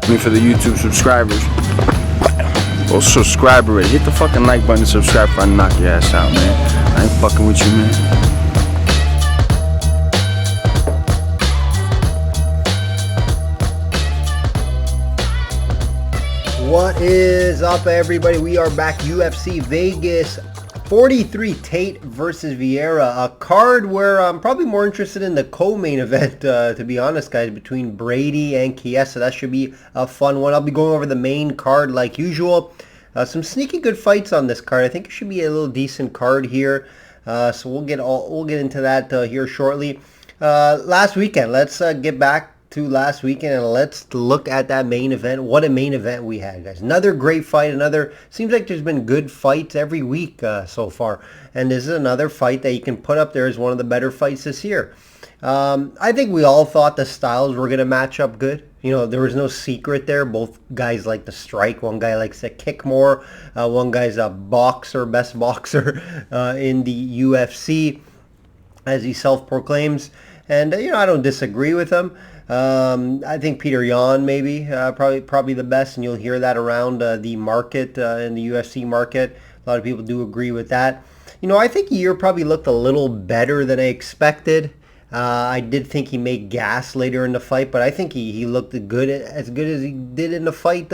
I mean, for the YouTube subscribers. Go subscribe already. Hit the fucking like button and subscribe before I knock your ass out, man. I ain't fucking with you, man. What is up, everybody? We are back. UFC Vegas 43, Tate versus Vieira. A card where I'm probably more interested in the co-main event, to be honest, guys, between Brady and Akiesa. That should be a fun one. I'll be going over the main card like usual. Some sneaky good fights on this card. I think it should be a little decent card here. So we'll get into that here shortly. Last weekend, let's get back to last weekend and let's look at that main event. What a main event we had, guys. Another great fight. Seems like there's been good fights every week so far, and this is another fight that you can put up there as one of the better fights this year. I think we all thought the styles were going to match up good. You know, there was no secret there. Both guys like to strike. One guy likes to kick more. One guy's a boxer, best boxer in the UFC, as he self-proclaims. And, you know, I don't disagree with him. I think Peter Yan maybe probably the best, and you'll hear that around the market in the UFC market. A lot of people do agree with that. You know, I think Yair probably looked a little better than I expected. I did think he made gas later in the fight, but I think he looked as good as he did in the fight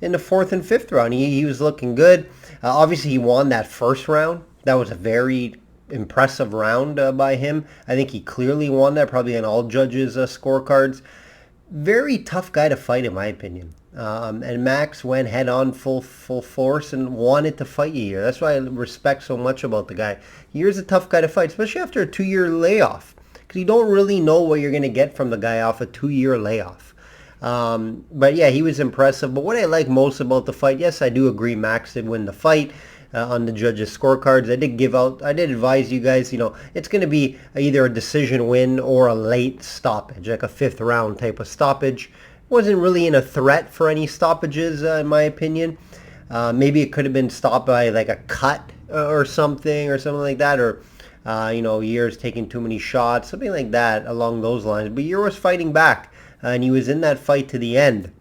in the fourth and fifth round. He was looking good. Obviously, he won that first round. That was a very impressive round by him. I think he clearly won that, probably on all judges' scorecards. Very tough guy to fight, in my opinion. And Max went head on full force and wanted to fight Yair. That's why I respect so much about the guy. Yair's a tough guy to fight, especially after a 2-year layoff, because you don't really know what you're going to get from the guy off a 2-year layoff. But yeah, he was impressive. But what I like most about the fight, yes, I do agree Max did win the fight. On the judges' scorecards, I did advise you guys, you know, it's going to be either a decision win or a late stoppage, like a fifth round type of stoppage. Wasn't really in a threat for any stoppages, in my opinion. Maybe it could have been stopped by like a cut or something like that, or you know, Yair's taking too many shots, something like that along those lines. But Yair was fighting back, and he was in that fight to the end.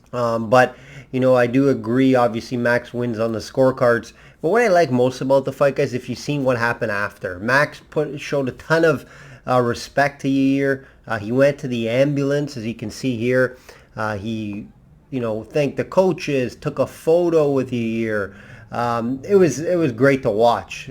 But you know, I do agree, obviously, Max wins on the scorecards. But what I like most about the fight, guys, if you've seen what happened after, Max showed a ton of respect to Yair. He went to the ambulance, as you can see here. He, you know, thanked the coaches, took a photo with Yair. It was great to watch.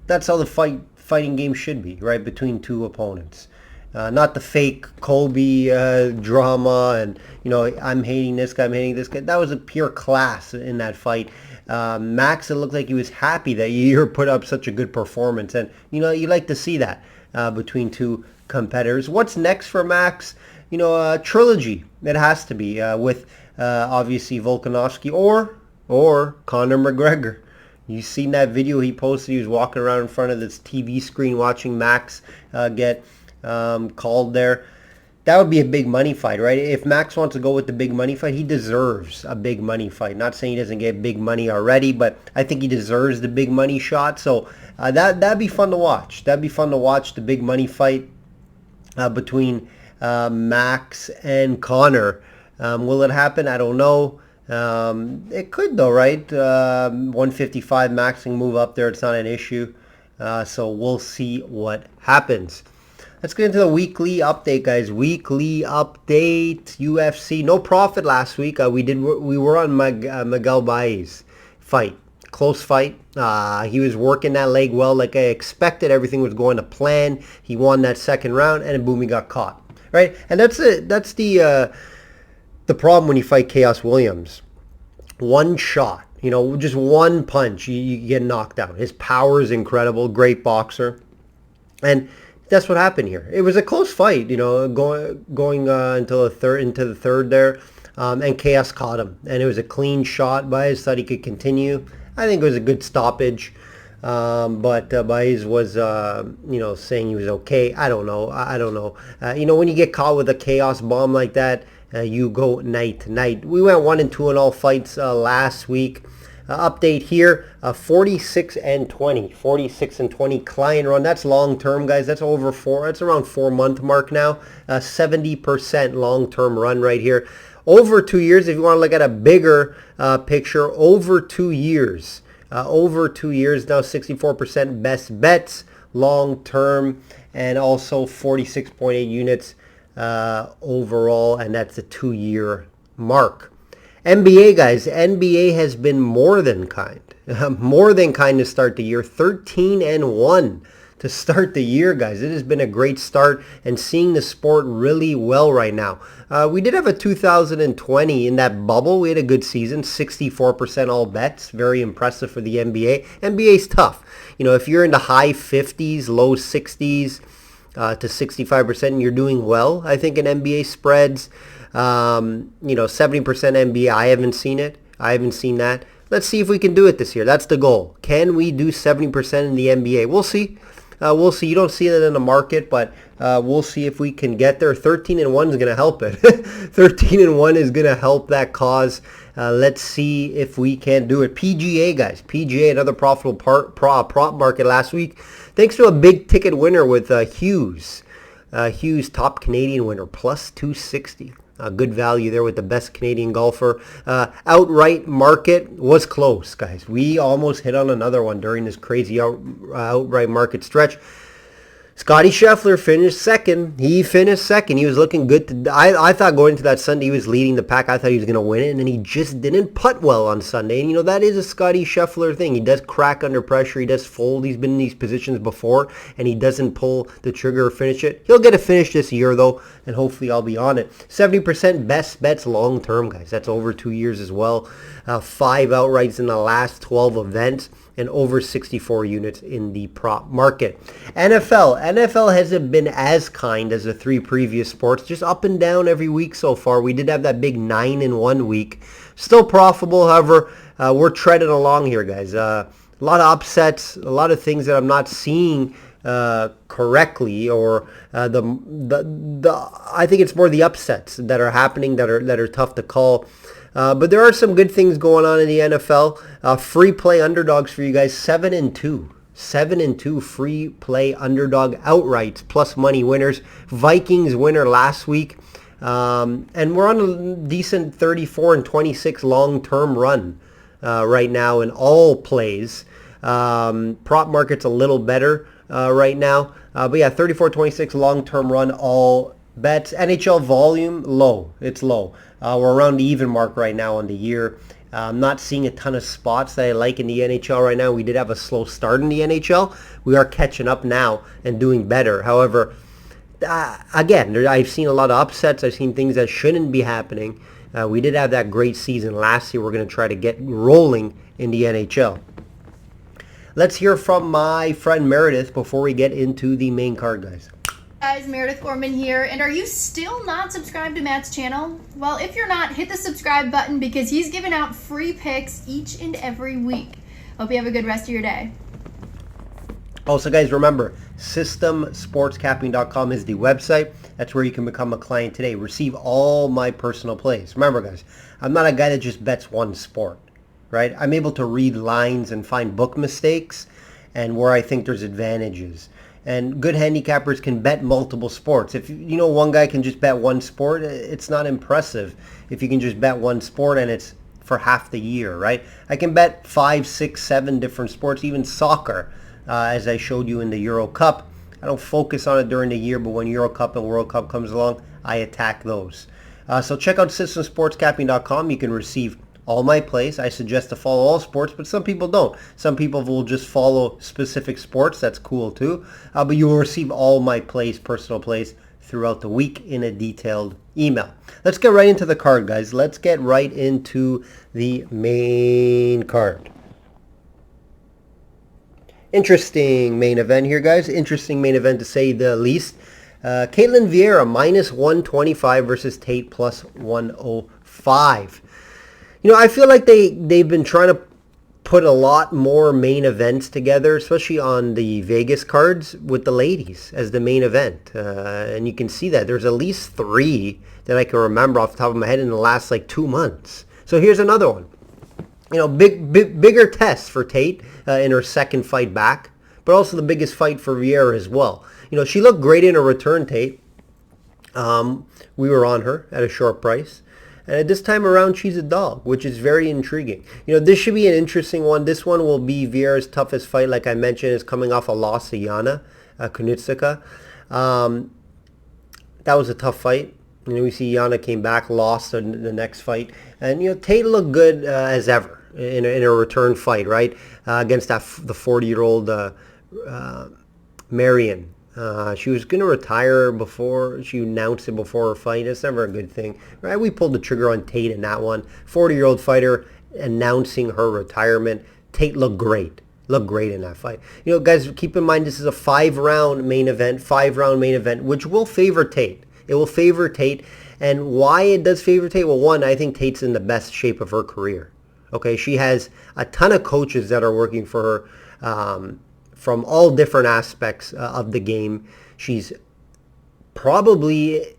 That's how the fighting game should be, right, between two opponents. Not the fake Kobe drama and, you know, I'm hating this guy, I'm hating this guy. That was a pure class in that fight. Max, it looked like he was happy that Yair put up such a good performance. And, you know, you like to see that between two competitors. What's next for Max? You know, a trilogy. It has to be with, obviously, Volkanovski or Conor McGregor. You've seen that video he posted. He was walking around in front of this TV screen watching Max get called there. That would be a big money fight, right? If Max wants to go with the big money fight, he deserves a big money fight. Not saying he doesn't get big money already, but I think he deserves the big money shot. So that'd be fun to watch. That'd be fun to watch, the big money fight between Max and Conor. Will it happen? I don't know. It could though, right? 155 Max can move up there. It's not an issue. So we'll see what happens. Let's get into the weekly update, guys. Weekly update. UFC No Profit last week. We were on Miguel Baez's fight. Close fight. He was working that leg well, like I expected. Everything was going to plan. He won that second round, and then boom, he got caught. Right, and that's the problem when you fight Chaos Williams. One shot, you know, just one punch, you get knocked out. His power is incredible. Great boxer, and that's what happened here. It was a close fight, you know, going into the third there, and Chaos caught him, and it was a clean shot. Baez thought he could continue. I think it was a good stoppage, but Baez was, you know, saying he was okay. I don't know. You know, when you get caught with a Chaos bomb like that, you go night to night. We went 1-2 in all fights last week. Update here, 46-20 client run. That's long term, guys. That's around 4 month mark now. 70% long term run right here. Over 2 years, if you want to look at a bigger picture, over 2 years. Over 2 years now, 64% best bets long term, and also 46.8 units overall, and that's a 2-year mark. NBA, guys, NBA has been more than kind. More than kind to start the year. 13-1 to start the year, guys. It has been a great start and seeing the sport really well right now. We did have a 2020 in that bubble. We had a good season, 64% all bets. Very impressive for the NBA. NBA's tough. You know, if you're in the high 50s, low 60s to 65% and you're doing well, I think in NBA spreads, 70% NBA, I haven't seen it. I haven't seen that. Let's see if we can do it this year. That's the goal. Can we do 70% in the NBA? We'll see. We'll see. You don't see that in the market, but we'll see if we can get there. 13-1 is going to help it. 13-1 is going to help that cause. Let's see if we can do it. PGA, guys. PGA, another profitable prop market last week. Thanks to a big ticket winner with Hughes. Hughes, top Canadian winner, plus 260. Good value there with the best Canadian golfer. Outright market was close, guys. We almost hit on another one during this crazy outright market stretch. Scotty Scheffler finished second. He was looking good. I thought going into that Sunday he was leading the pack. I thought he was going to win it, and then he just didn't putt well on Sunday. And, that is a Scotty Scheffler thing. He does crack under pressure. He does fold. He's been in these positions before, and he doesn't pull the trigger or finish it. He'll get a finish this year, though, and hopefully I'll be on it. 70% best bets long term, guys. That's over 2 years as well. 5 outrights in the last 12 events, and over 64 units in the prop market. NFL hasn't been as kind as the 3 previous sports, just up and down every week so far. We did have that big 9-1 week. Still profitable, however, we're treading along here, guys. A lot of upsets, a lot of things that I'm not seeing correctly, or I think it's more the upsets that are happening that are tough to call. But there are some good things going on in the NFL. Free play underdogs for you guys, 7-2. 7-2 free play underdog outrights plus money winners. Vikings winner last week. And we're on a decent 34-26 long-term run right now in all plays. Prop market's a little better right now. But yeah, 34-26 long-term run, all bets. NHL volume, low. It's low. We're around the even mark right now on the year. I'm not seeing a ton of spots that I like in the NHL right now. We did have a slow start in the NHL. We are catching up now and doing better. However, again, I've seen a lot of upsets. I've seen things that shouldn't be happening. We did have that great season last year. We're going to try to get rolling in the NHL. Let's hear from my friend Meredith before we get into the main card, guys. Guys, Meredith Gorman here, and are you still not subscribed to Matt's channel? Well, if you're not, hit the subscribe button because he's giving out free picks each and every week. Hope you have a good rest of your day. Also, guys, remember, systemsportscapping.com is the website. That's where you can become a client today. Receive all my personal plays. Remember, guys, I'm not a guy that just bets one sport, right? I'm able to read lines and find book mistakes and where I think there's advantages. And good handicappers can bet multiple sports. If one guy can just bet one sport, it's not impressive if you can just bet one sport and it's for half the year, right? I can bet 5, 6, 7 different sports, even soccer, as I showed you in the Euro Cup. I don't focus on it during the year, but when Euro Cup and World Cup comes along, I attack those. So check out systemsportscapping.com. You can receive all my plays. I suggest to follow all sports, but some people don't. Some people will just follow specific sports. That's cool too. But you will receive all my plays, personal plays, throughout the week in a detailed email. Let's get right into the card, guys. Let's get right into the main card. Interesting main event here, guys. Interesting main event to say the least. Caitlin Vieira, minus 125 versus Tate, plus 105. I feel like they've been trying to put a lot more main events together, especially on the Vegas cards with the ladies as the main event. And you can see that there's at least 3 that I can remember off the top of my head in the last 2 months. So here's another one. Bigger test for Tate in her second fight back, but also the biggest fight for Vieira as well. She looked great in her return, Tate. We were on her at a short price. And this time around, she's a dog, which is very intriguing. This should be an interesting one. This one will be Vieira's toughest fight. Like I mentioned, is coming off a loss to Yana Kunitsika. That was a tough fight. We see Yana came back, lost in the next fight. And, Tate looked good as ever in a return fight, right? Against the 40-year-old Marion. She was going to retire before she announced it before her fight. That's never a good thing, right? We pulled the trigger on Tate in that one. 40-year-old fighter announcing her retirement. Tate looked great. Looked great in that fight. Guys, keep in mind this is a 5-round main event, which will favor Tate. It will favor Tate. And why it does favor Tate? Well, one, I think Tate's in the best shape of her career. Okay, she has a ton of coaches that are working for her. From all different aspects of the game. She's probably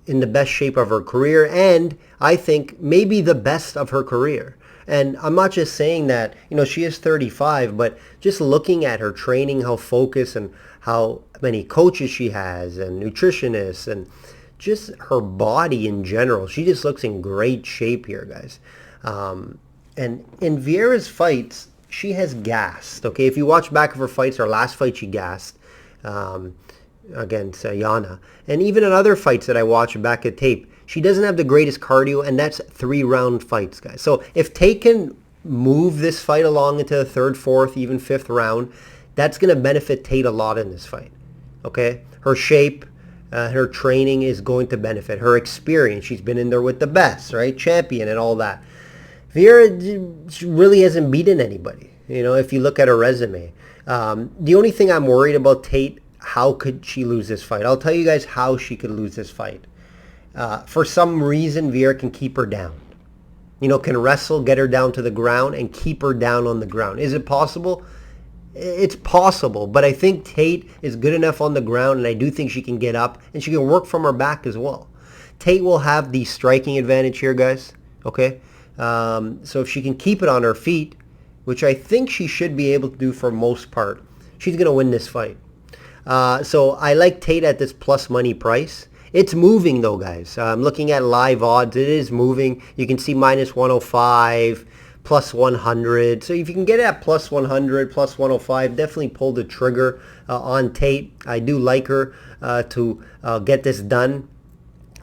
in the best shape of her career, and I think maybe the best of her career. And I'm not just saying that, she is 35, but just looking at her training, how focused and how many coaches she has and nutritionists and just her body in general. She just looks in great shape here, guys. And in Vieira's fights, she has gassed, okay? If you watch back of her fights, her last fight she gassed against Yana. And even in other fights that I watch back at tape, she doesn't have the greatest cardio, and that's 3-round fights, guys. So if Tate can move this fight along into the 3rd, 4th, even 5th round, that's going to benefit Tate a lot in this fight, okay? Her shape, her training is going to benefit. Her experience, she's been in there with the best, right? Champion and all that. Vieira really hasn't beaten anybody, if you look at her resume. The only thing I'm worried about Tate, how could she lose this fight? I'll tell you guys how she could lose this fight. For some reason, Vieira can keep her down. Can wrestle, get her down to the ground, and keep her down on the ground. Is it possible? It's possible, but I think Tate is good enough on the ground, and I do think she can get up, and she can work from her back as well. Tate will have the striking advantage here, guys, okay? So if she can keep it on her feet, which I think she should be able to do for most part, she's going to win this fight. So I like Tate at this plus money price. It's moving though, guys. I'm looking at live odds. It is moving. You can see minus 105, plus 100. So if you can get it at plus 100, plus 105, definitely pull the trigger on Tate. I do like her to get this done.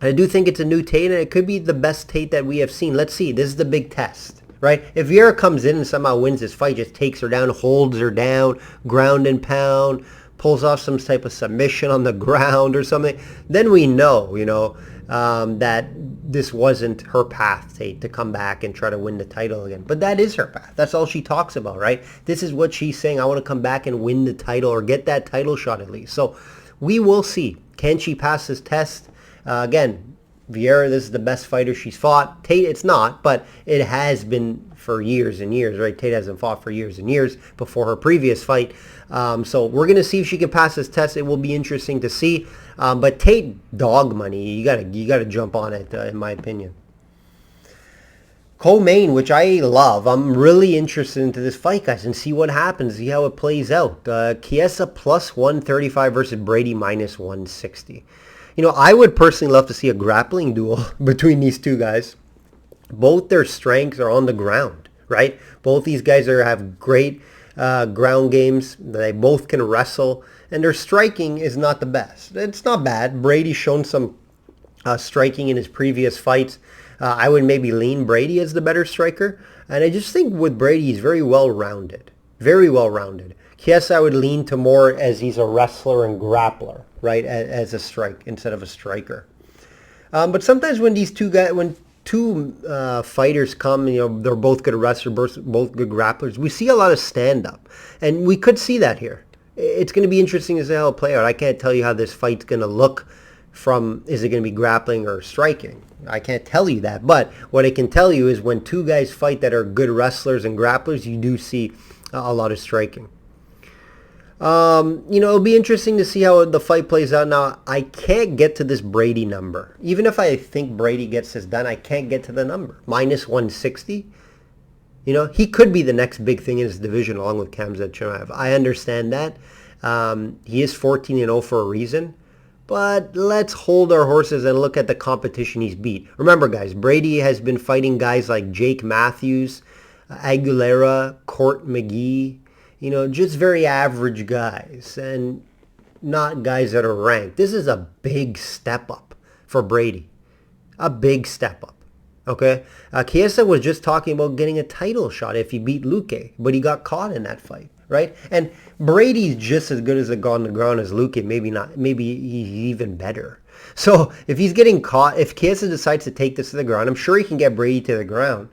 I do think it's a new Tate, and it could be the best Tate that we have seen. Let's see. This is the big test, right? If Vieira comes in and somehow wins this fight, just takes her down, holds her down, ground and pound, pulls off some type of submission on the ground or something, then we know, that this wasn't her path, Tate, to come back and try to win the title again. But that is her path. That's all she talks about, right? This is what she's saying. I want to come back and win the title or get that title shot at least. So we will see. Can she pass this test? Again, Vieira, this is the best fighter she's fought. Tate, it's not, but it has been for years and years, right? Tate hasn't fought for years and years before her previous fight. So we're going to see if she can pass this test. It will be interesting to see. But Tate, dog money. You gotta jump on it, in my opinion. Co-main, which I love. I'm really interested into this fight, guys, and see what happens, see how it plays out. Akiesa plus 135 versus Brady minus 160. I would personally love to see a grappling duel between these two guys. Both their strengths are on the ground, right? Both these guys have great ground games. They both can wrestle, and their striking is not the best. It's not bad. Brady's shown some striking in his previous fights. I would maybe lean Brady as the better striker, and I just think with Brady, he's very well-rounded. Very well-rounded. Yes, I would lean to more as he's a wrestler and grappler, right, as a strike instead of a striker. But sometimes when these two guys, when two fighters come, they're both good wrestlers, both good grapplers, we see a lot of stand-up, and we could see that here. It's going to be interesting to see how it play out. I can't tell you how this fight's going to look from, is it going to be grappling or striking? I can't tell you that, but what I can tell you is when two guys fight that are good wrestlers and grapplers, you do see a lot of striking. It'll be interesting to see how the fight plays out. Now, I can't get to this Brady number. Even if I think Brady gets this done, I can't get to the number. Minus 160. He could be the next big thing in his division along with Khamzat Chimaev. I understand that. He is 14-0 for a reason. But let's hold our horses and look at the competition he's beat. Remember, guys, Brady has been fighting guys like Jake Matthews, Aguilera, Court McGee, just very average guys and not guys that are ranked. This is a big step up for Brady. A big step up. Okay? Akiesa was just talking about getting a title shot if he beat Luque, but he got caught in that fight, right? And Brady's just as good as a guy on the ground as Luque, maybe he's even better. So if he's getting caught, if Akiesa decides to take this to the ground, I'm sure he can get Brady to the ground.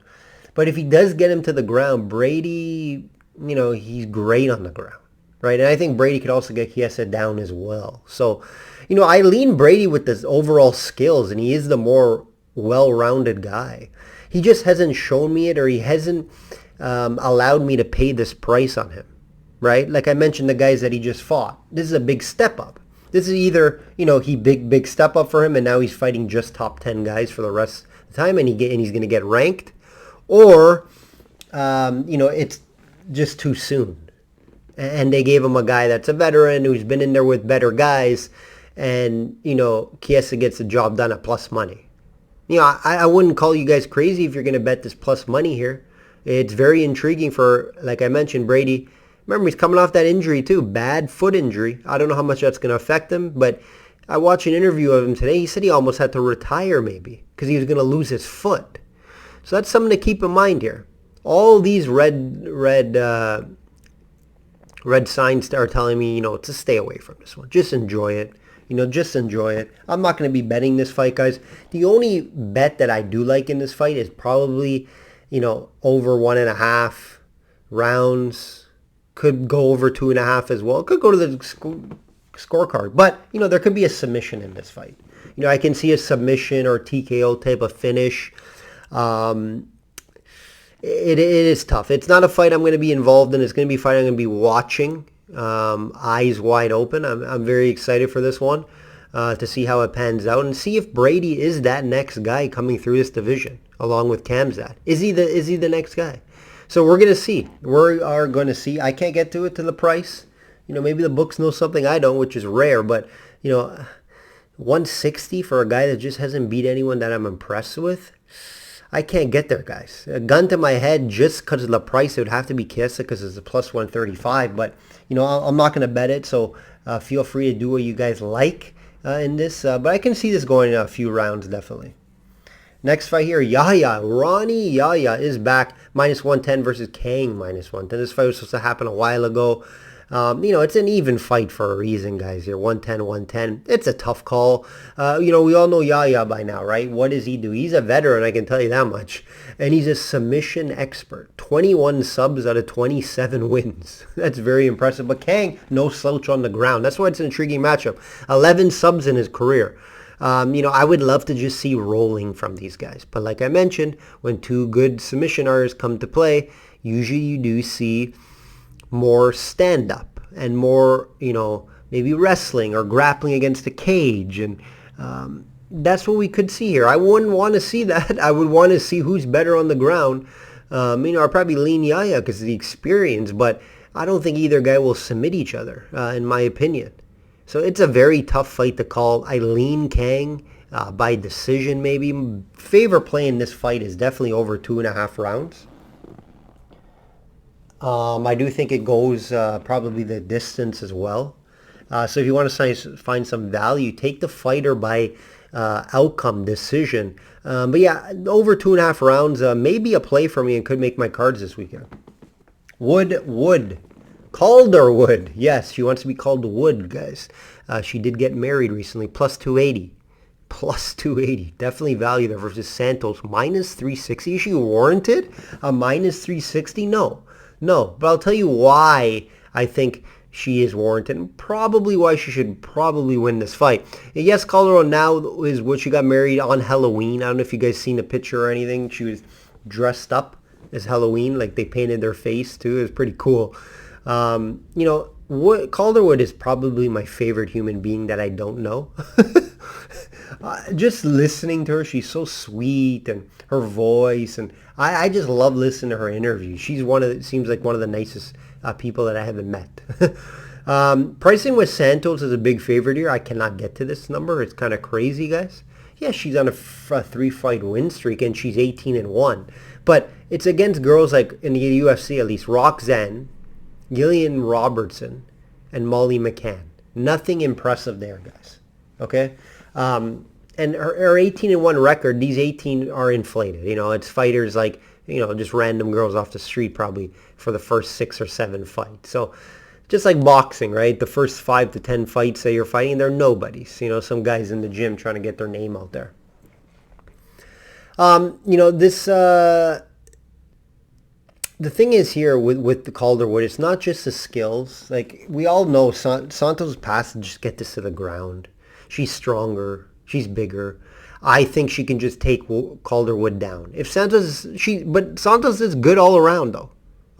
But if he does get him to the ground, Brady, he's great on the ground, right? And I think Brady could also get Akiesa down as well. So, I lean Brady with his overall skills, and he is the more well-rounded guy. He just hasn't shown me it, or he hasn't allowed me to pay this price on him, right? Like I mentioned, the guys that he just fought. This is a big step up. This is either, big step up for him, and now he's fighting just top 10 guys for the rest of the time, and he's going to get ranked, or, it's just too soon. And they gave him a guy that's a veteran who's been in there with better guys, and, Akiesa gets the job done at plus money. I wouldn't call you guys crazy if you're going to bet this plus money here. It's very intriguing for, like I mentioned, Brady. Remember, he's coming off that injury too, bad foot injury. I don't know how much that's going to affect him, but I watched an interview of him today. He said he almost had to retire maybe because he was going to lose his foot. So that's something to keep in mind here. All these red signs are telling me, to stay away from this one. Just enjoy it. Just enjoy it. I'm not going to be betting this fight, guys. The only bet that I do like in this fight is probably, over 1.5 rounds. Could go over 2.5 as well. Could go to the scorecard. But, there could be a submission in this fight. I can see a submission or TKO type of finish. It is tough. It's not a fight I'm going to be involved in. It's going to be a fight I'm going to be watching. Eyes wide open. I'm very excited for this one to see how it pans out and see if Brady is that next guy coming through this division along with Khamzat. Is he the next guy? So we're going to see. We are going to see. I can't get to the price. Maybe the books know something I don't, which is rare, but 160 for a guy that just hasn't beat anyone that I'm impressed with. I can't get there, guys. A gun to my head, just because of the price, it would have to be Akiesa because it's a plus 135. But, I'm not going to bet it, so feel free to do what you guys like in this. But I can see this going in a few rounds, definitely. Next fight here, Yaya. Ronnie Yaya is back, minus 110 versus Kang, minus 110. This fight was supposed to happen a while ago. It's an even fight for a reason, guys, here. 110. It's a tough call. We all know Yaya by now, right? What does he do? He's a veteran, I can tell you that much. And he's a submission expert. 21 subs out of 27 wins. That's very impressive. But Kang, no slouch on the ground. That's why it's an intriguing matchup. 11 subs in his career. I would love to just see rolling from these guys. But like I mentioned, when two good submission artists come to play, usually you do see more stand-up and more, maybe wrestling or grappling against the cage. And that's what we could see here. I wouldn't want to see that. I would want to see who's better on the ground. I'd probably lean Yaya because of the experience, but I don't think either guy will submit each other, in my opinion. So it's a very tough fight to call. I lean Kang by decision maybe. Favorite play in this fight is definitely over 2.5 rounds. I do think it goes probably the distance as well. So if you want to find some value, take the fighter by outcome decision. But yeah, over 2.5 rounds, maybe a play for me and could make my cards this weekend. Calderwood. Yes, she wants to be called Wood, guys. She did get married recently. Plus 280. Plus 280. Definitely value there versus Santos. Minus 360. Is she warranted a minus 360? No. But I'll tell you why I think she is warranted and probably why she should probably win this fight. Yes, Calderon now is what she got married on Halloween. I don't know if you guys seen the picture or anything. She was dressed up as Halloween, like they painted their face too. It was pretty cool. Calderwood is probably my favorite human being that I don't know. Just listening to her, she's so sweet, and her voice, and I just love listening to her interviews. She's seems like one of the nicest people that I haven't met. Pricing with Santos is a big favorite here. I cannot get to this number. It's kind of crazy, guys. Yeah, she's on a 3-fight win streak, and she's 18-1. But it's against girls like, in the UFC at least, Roxanne, Gillian Robertson, and Molly McCann. Nothing impressive there, guys. Okay? And her 18-1 record, these 18 are inflated. You know, it's fighters like, you know, just random girls off the street probably for the first 6 or 7 fights. So just like boxing, right? The first 5 to 10 fights that you're fighting, they're nobodies. You know, some guys in the gym trying to get their name out there. You know, this... the thing is here with the Calderwood, it's not just the skills. Like, we all know Santos' pass to just get this to the ground. She's stronger. She's bigger. I think she can just take Calderwood down. If Santos... But Santos is good all around, though.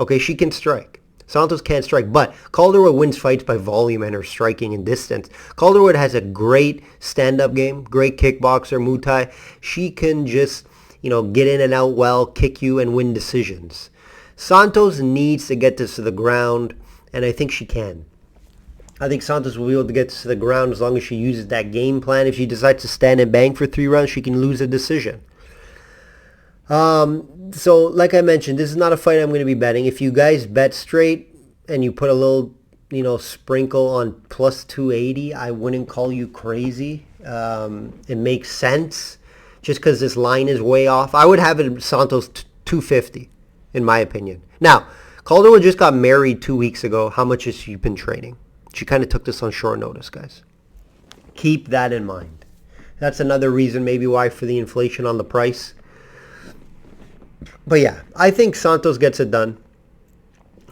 Okay, she can strike. Santos can't strike, but Calderwood wins fights by volume and her striking and distance. Calderwood has a great stand-up game, great kickboxer, Muay Thai. She can just, you know, get in and out well, kick you, and win decisions. Santos needs to get this to the ground, and I think she can. I think Santos will be able to get this to the ground as long as she uses that game plan. If she decides to stand and bang for 3 rounds, she can lose a decision. So, like I mentioned, this is not a fight I'm going to be betting. If you guys bet straight and you put a little, you know, sprinkle on plus 280, I wouldn't call you crazy. It makes sense just because this line is way off. I would have it Santos 250, in my opinion. Now, Calderwood just got married 2 weeks ago. How much has she been training? She kind of took this on short notice, guys. Keep that in mind. That's another reason maybe why for the inflation on the price. But yeah, I think Santos gets it done.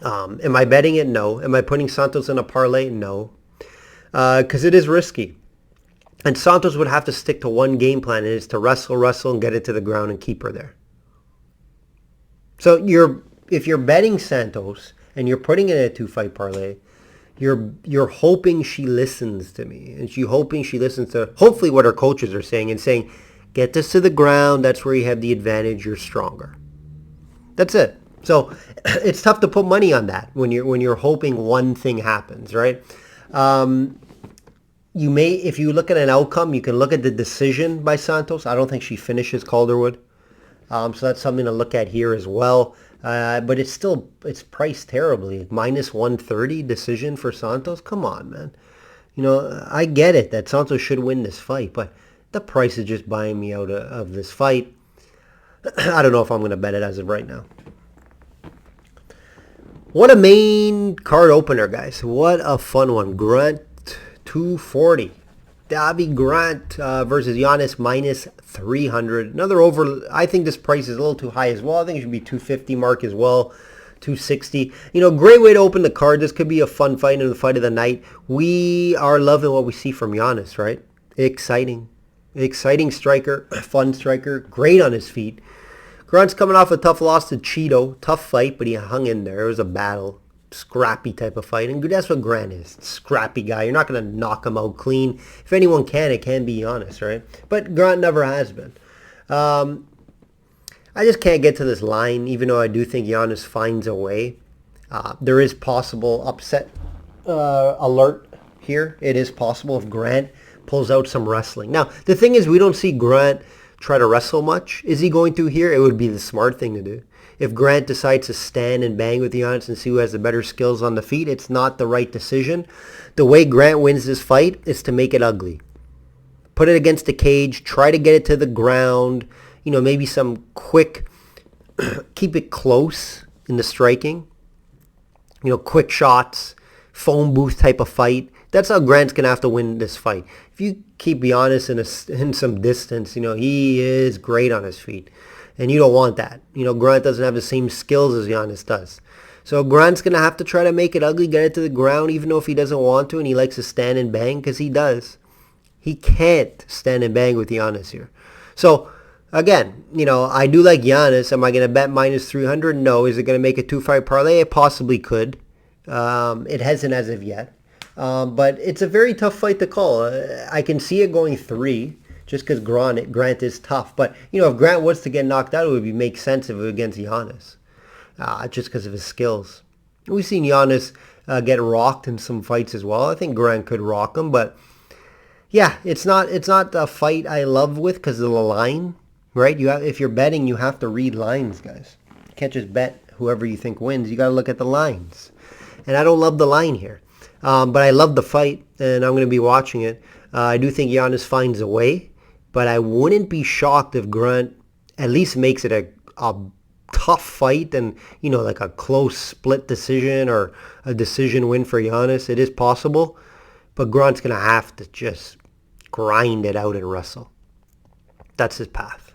Am I betting it? No. Am I putting Santos in a parlay? No. Because it is risky. And Santos would have to stick to one game plan, and it's to wrestle, and get it to the ground and keep her there. So if you're betting Santos and you're putting it in a 2-fight parlay, you're hoping she listens to me. And you're hoping she listens to hopefully what her coaches are saying and saying, get this to the ground. That's where you have the advantage. You're stronger. That's it. So it's tough to put money on that when you're hoping one thing happens, right? You may, if you look at an outcome, you can look at the decision by Santos. I don't think she finishes Calderwood. So that's something to look at here as well. But it's priced terribly. Minus 130 decision for Santos. Come on, man. You know, I get it that Santos should win this fight, but the price is just buying me out of this fight. I don't know if I'm going to bet it as of right now. What a main card opener, guys. What a fun one. Grant 240. Davy Grant versus Giannis minus 300. Another over. I think this price is a little too high as well. I think it should be 250 mark as well. 260. You know, great way to open the card. This could be a fun fight and the fight of the night. We are loving what we see from Giannis, right? Exciting striker, fun striker, great on his feet. Grant's coming off a tough loss to Cheeto. Tough fight, but he hung in there. It was a battle. Scrappy type of fight. And that's what Grant is. Scrappy guy. You're not going to knock him out clean. If anyone can, it can be Giannis, right? But Grant never has been. I just can't get to this line, even though I do think Giannis finds a way. There is possible upset alert here. It is possible if Grant pulls out some wrestling. Now, the thing is, we don't see Grant try to wrestle much. Is he going to here? It would be the smart thing to do. If Grant decides to stand and bang with Giannis and see who has the better skills on the feet, it's not the right decision. The way Grant wins this fight is to make it ugly. Put it against the cage. Try to get it to the ground. You know, maybe some quick, keep it close in the striking. You know, quick shots, phone booth type of fight. That's how Grant's going to have to win this fight. If you keep Giannis in some distance, you know, he is great on his feet. And you don't want that. You know, Grant doesn't have the same skills as Giannis does. So Grant's going to have to try to make it ugly, get it to the ground, even though if he doesn't want to and he likes to stand and bang, because he does. He can't stand and bang with Giannis here. So, again, you know, I do like Giannis. Am I going to bet minus 300? No. Is it going to make a 2-fight parlay? It possibly could. It hasn't as of yet. But it's a very tough fight to call. I can see it going 3 just because Grant is tough. But, you know, if Grant was to get knocked out, it would make sense if it was against Giannis. Just because of his skills. We've seen Giannis get rocked in some fights as well. I think Grant could rock him, but yeah, it's not a fight I love with because of the line, right? If you're betting, you have to read lines, guys. You can't just bet whoever you think wins. You got to look at the lines. And I don't love the line here. But I love the fight, and I'm going to be watching it. I do think Giannis finds a way, but I wouldn't be shocked if Grant at least makes it a tough fight and, you know, like a close split decision or a decision win for Giannis. It is possible, but Grant's going to have to just grind it out and wrestle. That's his path.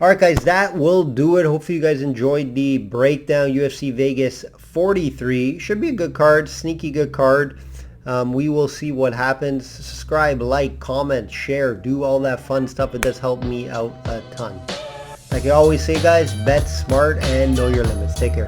All right, guys, that will do it. Hopefully you guys enjoyed the breakdown. UFC Vegas 43. Should be a good card, sneaky good card. We will see what happens. Subscribe, like, comment, share, do all that fun stuff. It does help me out a ton. Like I always say, guys, bet smart and know your limits. Take care.